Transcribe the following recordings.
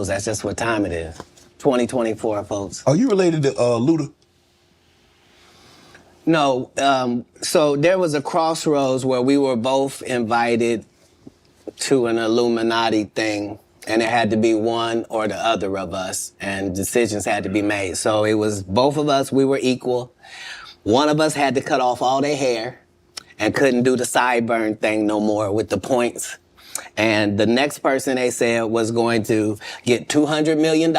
knows. That's just what time it is. 2024, folks. Are you related to Luda? No. So there was a crossroads where we were both invited to an Illuminati thing, and it had to be one or the other of us, and decisions had to be made. So it was both of us. We were equal. One of us had to cut off all their hair and couldn't do the sideburn thing no more with the points. And the next person, they said, was going to get $200 million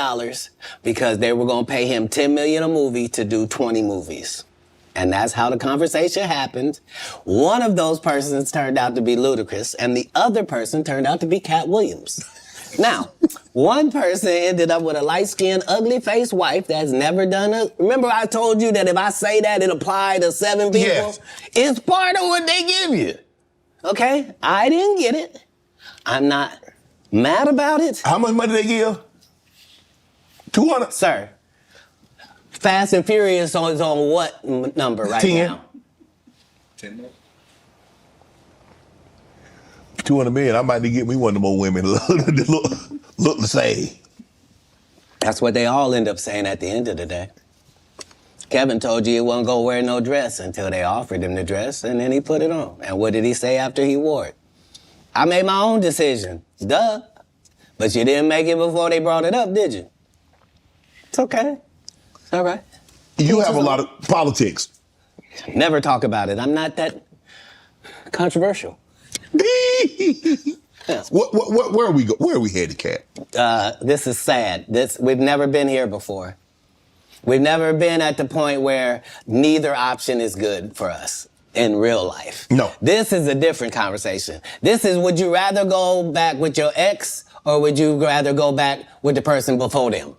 because they were going to pay him $10 million a movie to do 20 movies. And that's how the conversation happened. One of those persons turned out to be Ludacris, and the other person turned out to be Katt Williams. Now, one person ended up with a light-skinned, ugly-faced wife that's never done a... Remember I told you that if I say that, it applied to 7 people? Yes. It's part of what they give you. Okay? I didn't get it. I'm not mad about it. How much money they give? 200? Sir, Fast and Furious is on what number right 10. now? 10 more. 200 million. I might need to get me one of them old women that look the same. That's what they all end up saying at the end of the day. Kevin told you he wasn't going to wear no dress until they offered him the dress, and then he put it on. And what did he say after he wore it? I made my own decision. Duh. But you didn't make it before they brought it up, did you? It's okay. It's all right. You have a lot of politics. Never talk about it. I'm not that controversial. Where are we go? Where are we headed, Katt? This is sad. We've never been here before. We've never been at the point where neither option is good for us in real life. No. This is a different conversation. This is, would you rather go back with your ex or would you rather go back with the person before them?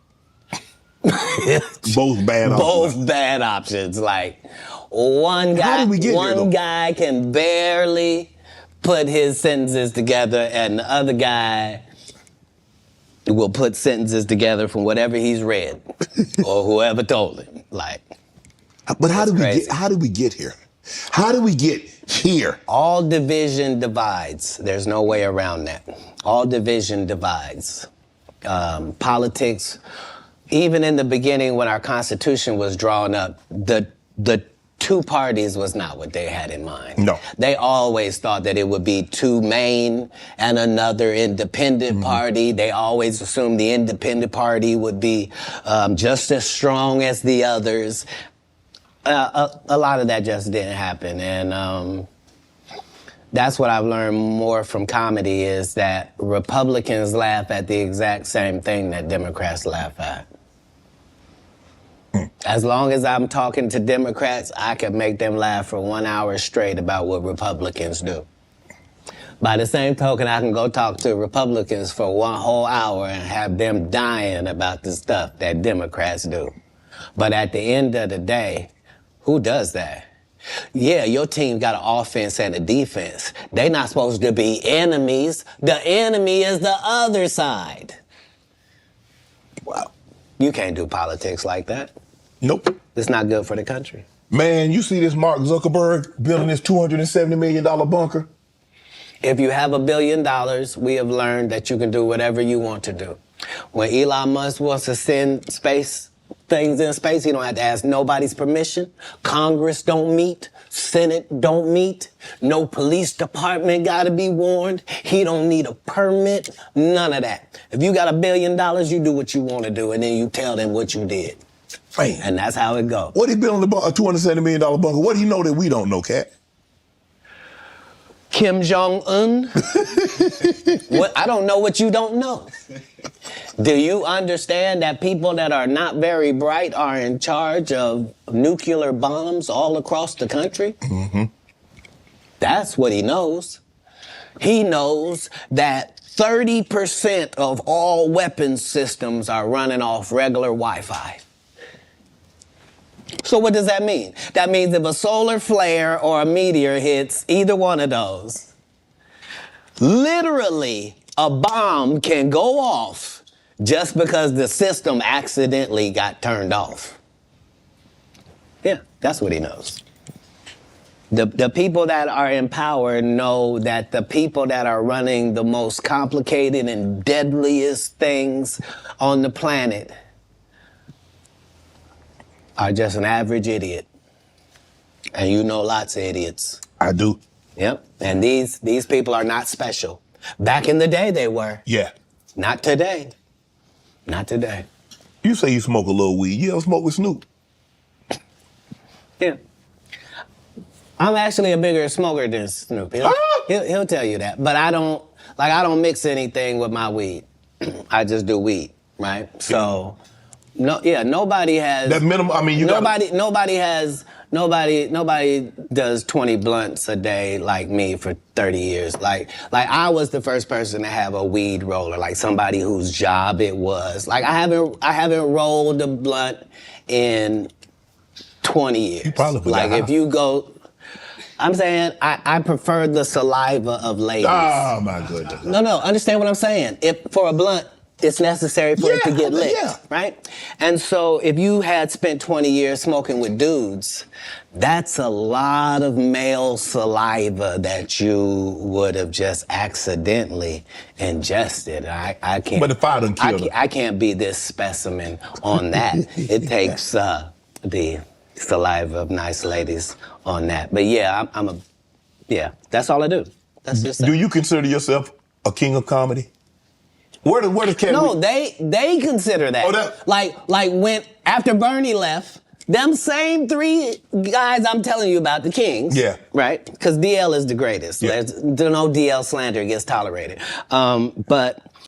Both bad options. Both bad options. Like, one guy can barely put his sentences together, and the other guy will put sentences together from whatever he's read or whoever told him. Like, but how did we get here? How do we get here? All division divides. There's no way around that. All division divides. Politics, even in the beginning when our Constitution was drawn up, the two parties was not what they had in mind. No. They always thought that it would be two main and another independent party. They always assumed the independent party would be just as strong as the others. A lot of that just didn't happen. And that's what I've learned more from comedy is that Republicans laugh at the exact same thing that Democrats laugh at. As long as I'm talking to Democrats, I can make them laugh for 1 hour straight about what Republicans do. By the same token, I can go talk to Republicans for 1 whole hour and have them dying about the stuff that Democrats do. But at the end of the day, who does that? Yeah, your team got an offense and a defense. They're not supposed to be enemies. The enemy is the other side. Well, you can't do politics like that. Nope. It's not good for the country. Man, you see this Mark Zuckerberg building this $270 million bunker? If you have $1 billion, we have learned that you can do whatever you want to do. When Elon Musk wants to send things in space, he don't have to ask nobody's permission. Congress don't meet. Senate don't meet. No police department got to be warned. He don't need a permit. None of that. If you got $1 billion, you do what you want to do, and then you tell them what you did. Man. And that's how it goes. What he building a $270 million bunker? What do he know that we don't know, Katt? Kim Jong-un? I don't know what you don't know. Do you understand that people that are not very bright are in charge of nuclear bombs all across the country? Mm-hmm. That's what he knows. He knows that 30% of all weapons systems are running off regular Wi-Fi. So what does that mean? That means if a solar flare or a meteor hits either one of those, literally a bomb can go off just because the system accidentally got turned off. Yeah, that's what he knows. The people that are in power know that the people that are running the most complicated and deadliest things on the planet are just an average idiot. And you know lots of idiots. I do. Yep. And these people are not special. Back in the day they were. Yeah. Not today. Not today. You say you smoke a little weed. You ever smoke with Snoop? Yeah. I'm actually a bigger smoker than Snoop. He'll tell you that. But I don't mix anything with my weed. I just do weed, right? So, nobody has... That minimum, I mean, Nobody does 20 blunts a day like me for 30 years. Like I was the first person to have a weed roller, like somebody whose job it was. Like I haven't rolled a blunt in 20 years. You probably like if you go, I'm saying I prefer the saliva of ladies. Oh my goodness. No, understand what I'm saying. If for a blunt, it's necessary for it to get lit, right? And so if you had spent 20 years smoking with dudes, that's a lot of male saliva that you would have just accidentally ingested. I can't. But the fire done killed her. I can't be this specimen on that. It takes the saliva of nice ladies on that. But yeah, that's all I do. That's just Do you consider yourself a king of comedy? Where does Katt? No, they consider that. Oh, that. Like when after Bernie left, them same three guys I'm telling you about, the Kings. Yeah. Right? Because DL is the greatest. Yeah. There's no DL slander gets tolerated. But